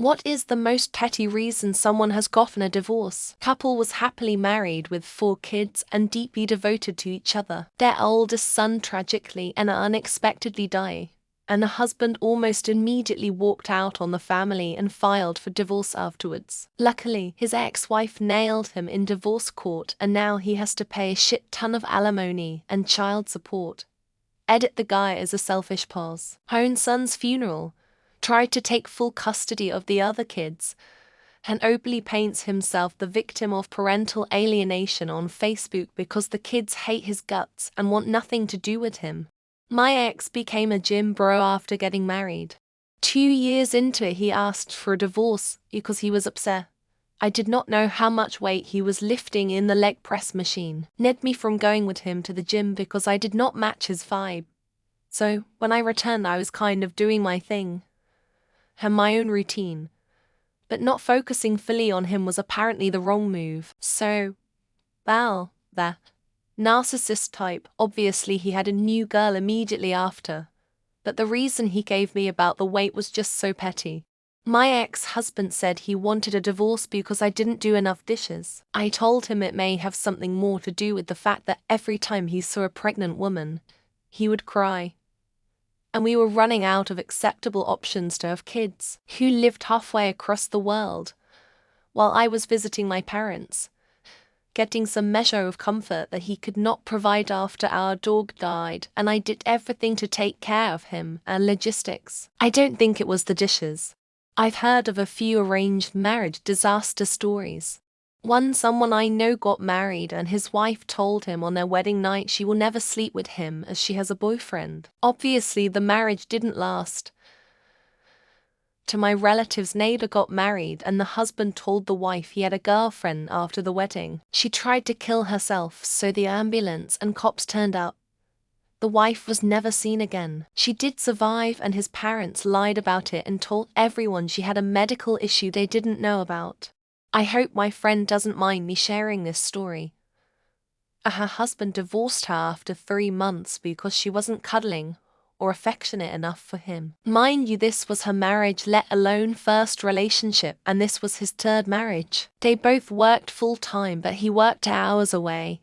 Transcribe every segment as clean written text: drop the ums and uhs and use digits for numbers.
What is the most petty reason someone has gotten a divorce? Couple was happily married with 4 kids and deeply devoted to each other. Their oldest son tragically and unexpectedly died, and the husband almost immediately walked out on the family and filed for divorce afterwards. Luckily, his ex-wife nailed him in divorce court and now he has to pay a shit ton of alimony and child support. Edit: the guy is a selfish pause. Own son's funeral, tried to take full custody of the other kids, and openly paints himself the victim of parental alienation on Facebook because the kids hate his guts and want nothing to do with him. My ex became a gym bro after getting married. 2 years into it, he asked for a divorce because he was upset. I did not know how much weight he was lifting in the leg press machine. Ned me from going with him to the gym because I did not match his vibe. So, when I returned, I was kind of doing my thing and my own routine, but not focusing fully on him was apparently the wrong move. So, well, that narcissist type, obviously he had a new girl immediately after, but the reason he gave me about the weight was just so petty. My ex-husband said he wanted a divorce because I didn't do enough dishes. I told him it may have something more to do with the fact that every time he saw a pregnant woman, he would cry. And we were running out of acceptable options to have kids, who lived halfway across the world, while I was visiting my parents, getting some measure of comfort that he could not provide after our dog died, and I did everything to take care of him and logistics. I don't think it was the dishes. I've heard of a few arranged marriage disaster stories. Someone I know got married and his wife told him on their wedding night she will never sleep with him as she has a boyfriend. Obviously, the marriage didn't last. To my relative's neighbor got married and the husband told the wife he had a girlfriend after the wedding. She tried to kill herself, so the ambulance and cops turned up. The wife was never seen again. She did survive and his parents lied about it and told everyone she had a medical issue they didn't know about. I hope my friend doesn't mind me sharing this story. Her husband divorced her after 3 months because she wasn't cuddling or affectionate enough for him. Mind you, this was her marriage, let alone first relationship, and this was his 3rd marriage. They both worked full-time, but he worked hours away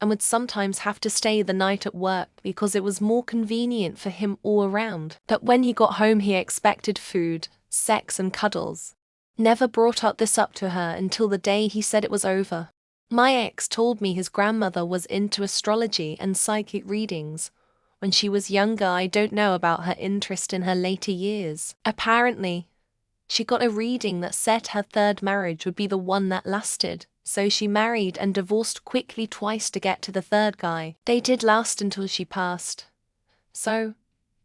and would sometimes have to stay the night at work because it was more convenient for him all around. That when he got home he expected food, sex and cuddles. Never brought up to her until the day he said it was over. My ex told me his grandmother was into astrology and psychic readings when she was younger. I don't know about her interest in her later years. Apparently, she got a reading that said her 3rd marriage would be the one that lasted, so she married and divorced quickly twice to get to the 3rd guy. They did last until she passed. So,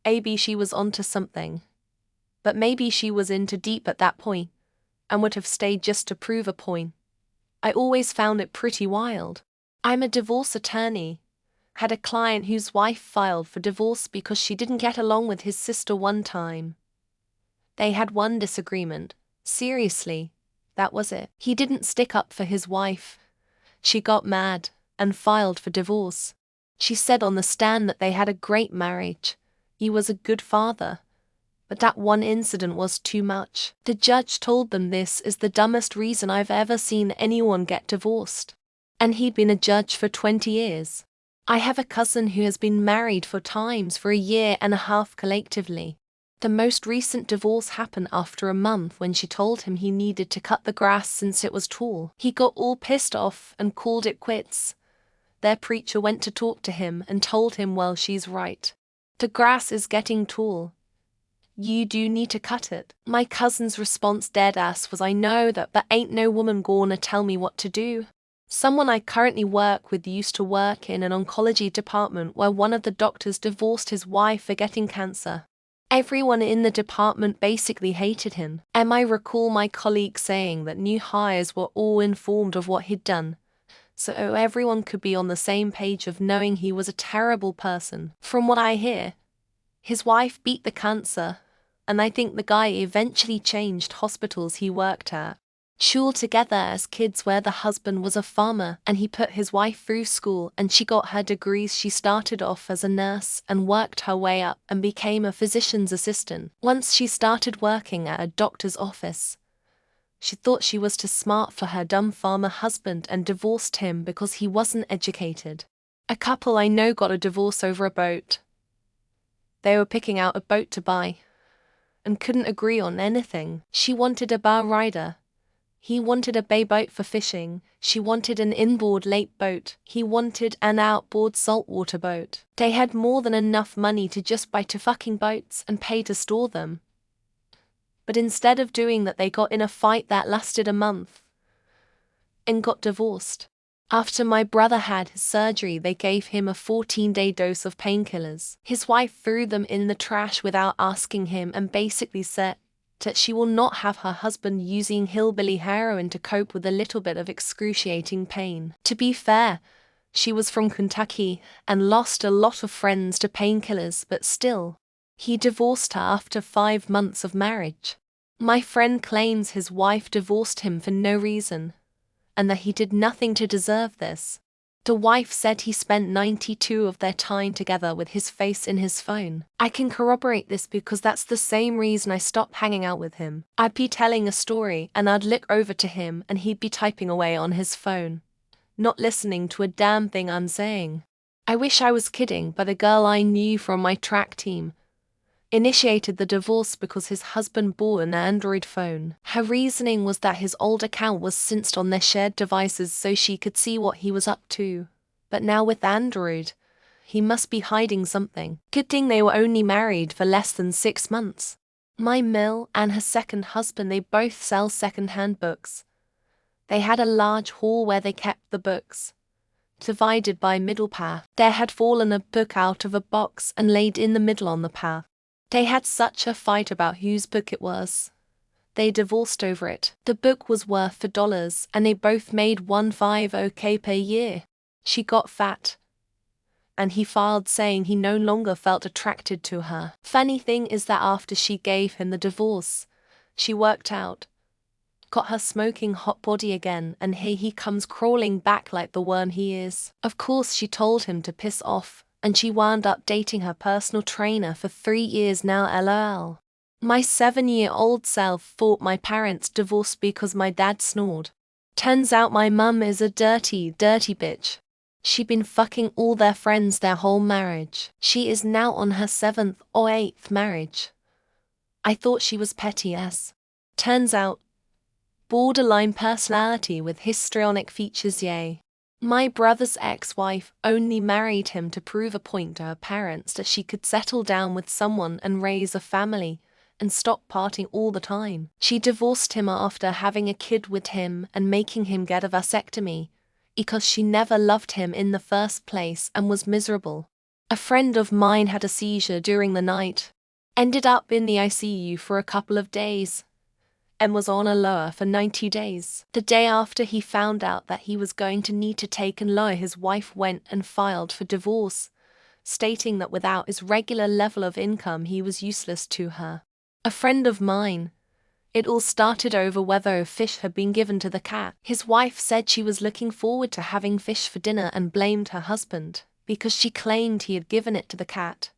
maybe she was onto something. But maybe she was into deep at that point and would have stayed just to prove a point. I always found it pretty wild. I'm a divorce attorney. Had a client whose wife filed for divorce because she didn't get along with his sister one time. They had one disagreement. Seriously, that was it. He didn't stick up for his wife. She got mad and filed for divorce. She said on the stand that they had a great marriage. He was a good father. But that one incident was too much. The judge told them this is the dumbest reason I've ever seen anyone get divorced. And he'd been a judge for 20 years. I have a cousin who has been married 4 times for 1.5 years collectively. The most recent divorce happened after a month when she told him he needed to cut the grass since it was tall. He got all pissed off and called it quits. Their preacher went to talk to him and told him, well, she's right. The grass is getting tall. You do need to cut it. My cousin's response deadass was, I know that, but ain't no woman gonna tell me what to do. Someone I currently work with used to work in an oncology department where one of the doctors divorced his wife for getting cancer. Everyone in the department basically hated him. And I recall my colleague saying that new hires were all informed of what he'd done, so everyone could be on the same page of knowing he was a terrible person. From what I hear, his wife beat the cancer, and I think the guy eventually changed hospitals he worked at. School together as kids where the husband was a farmer and he put his wife through school and she got her degrees. She started off as a nurse and worked her way up and became a physician's assistant. Once she started working at a doctor's office. She thought she was too smart for her dumb farmer husband and divorced him because he wasn't educated. A couple I know got a divorce over a boat. They were picking out a boat to buy and couldn't agree on anything. She wanted a bar rider. He wanted a bay boat for fishing. She wanted an inboard lake boat. He wanted an outboard saltwater boat. They had more than enough money to just buy 2 fucking boats and pay to store them. But instead of doing that, they got in a fight that lasted a month and got divorced. After my brother had his surgery, they gave him a 14-day dose of painkillers. His wife threw them in the trash without asking him and basically said that she will not have her husband using hillbilly heroin to cope with a little bit of excruciating pain. To be fair, she was from Kentucky and lost a lot of friends to painkillers, but still, he divorced her after 5 months of marriage. My friend claims his wife divorced him for no reason, and that he did nothing to deserve this. The wife said he spent 92% of their time together with his face in his phone. I can corroborate this because that's the same reason I stopped hanging out with him. I'd be telling a story and I'd look over to him and he'd be typing away on his phone, not listening to a damn thing I'm saying. I wish I was kidding, but a girl I knew from my track team initiated the divorce because his husband bought an Android phone. Her reasoning was that his old account was synced on their shared devices so she could see what he was up to. But now with Android, he must be hiding something. Good thing they were only married for less than 6 months. My Mill and her second husband, they both sell second-hand books. They had a large hall where they kept the books, divided by middle path. There had fallen a book out of a box and laid in the middle on the path. They had such a fight about whose book it was. They divorced over it. The book was worth $4 and they both made $150K per year. She got fat, and he filed saying he no longer felt attracted to her. Funny thing is that after she gave him the divorce, she worked out, got her smoking hot body again, and here he comes crawling back like the worm he is. Of course she told him to piss off, and she wound up dating her personal trainer for 3 years now, lol. My 7-year-old self thought my parents divorced because my dad snored. Turns out my mum is a dirty bitch. She'd been fucking all their friends their whole marriage. She is now on her 7th or 8th marriage. I thought she was petty as. Turns out, borderline personality with histrionic features, yay. My brother's ex-wife only married him to prove a point to her parents that she could settle down with someone and raise a family and stop partying all the time. She divorced him after having a kid with him and making him get a vasectomy because she never loved him in the first place and was miserable. A friend of mine had a seizure during the night, ended up in the ICU for a couple of days, and was on a lower for 90 days. The day after he found out that he was going to need to take and lower, his wife went and filed for divorce, stating that without his regular level of income he was useless to her. A friend of mine. It all started over whether a fish had been given to the cat. His wife said she was looking forward to having fish for dinner and blamed her husband because she claimed he had given it to the cat.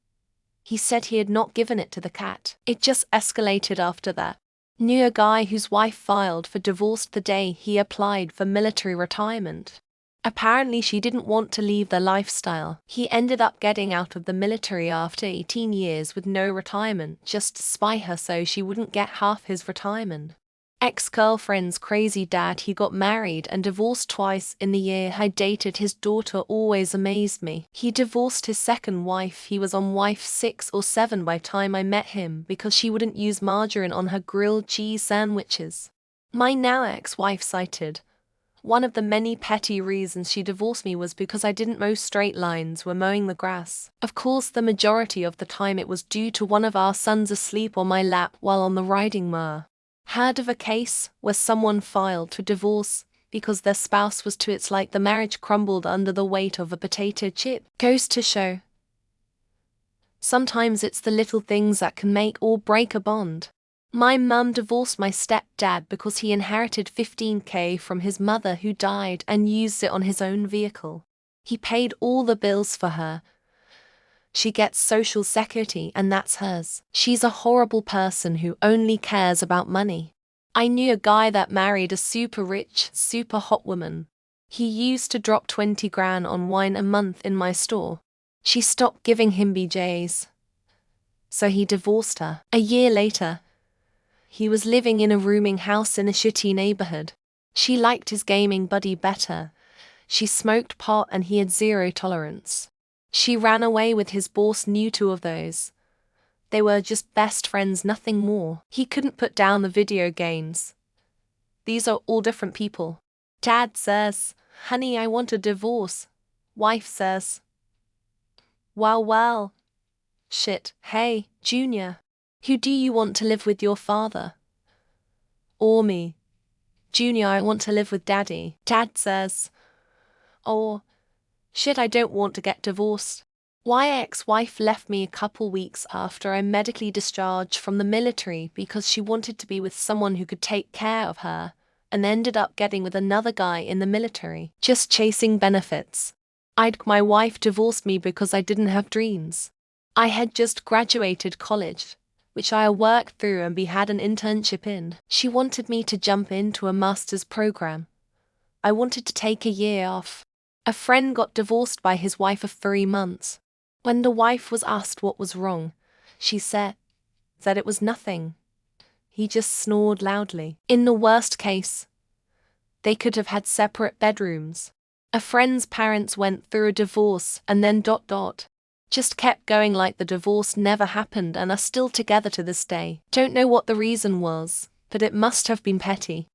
He said he had not given it to the cat. It just escalated after that. Knew a guy whose wife filed for divorce the day he applied for military retirement. Apparently she didn't want to leave the lifestyle. He ended up getting out of the military after 18 years with no retirement just to spy her so she wouldn't get half his retirement. Ex-girlfriend's crazy dad, he got married and divorced twice in the year I dated his daughter, always amazed me. He divorced his second wife, he was on wife 6 or 7 by the time I met him because she wouldn't use margarine on her grilled cheese sandwiches. My now ex-wife cited, one of the many petty reasons she divorced me was because I didn't mow straight lines when mowing the grass. Of course the majority of the time it was due to one of our sons asleep on my lap while on the riding mower. Heard of a case where someone filed for divorce because their spouse was too, it's like the marriage crumbled under the weight of a potato chip. Goes to show, sometimes it's the little things that can make or break a bond. My mum divorced my stepdad because he inherited 15K from his mother who died and used it on his own vehicle. He paid all the bills for her. She gets social security and that's hers. She's a horrible person who only cares about money. I knew a guy that married a super rich, super hot woman. He used to drop 20 grand on wine a month in my store. She stopped giving him BJs. So he divorced her. A year later, he was living in a rooming house in a shitty neighborhood. She liked his gaming buddy better. She smoked pot and he had zero tolerance. She ran away with his boss, knew two of those. They were just best friends, nothing more. He couldn't put down the video games. These are all different people. Dad says, "Honey, I want a divorce." Wife says, well. Shit, hey, Junior. Who do you want to live with, your father or me? Junior, I want to live with Daddy. Dad says, oh, shit, I don't want to get divorced. My ex-wife left me a couple weeks after I medically discharged from the military because she wanted to be with someone who could take care of her, and ended up getting with another guy in the military, just chasing benefits. My wife divorced me because I didn't have dreams. I had just graduated college, which I worked through and had an internship in. She wanted me to jump into a master's program. I wanted to take a year off. A friend got divorced by his wife of 3 months. When the wife was asked what was wrong, she said that it was nothing. He just snored loudly. In the worst case, they could have had separate bedrooms. A friend's parents went through a divorce and then ... just kept going like the divorce never happened and are still together to this day. Don't know what the reason was, but it must have been petty.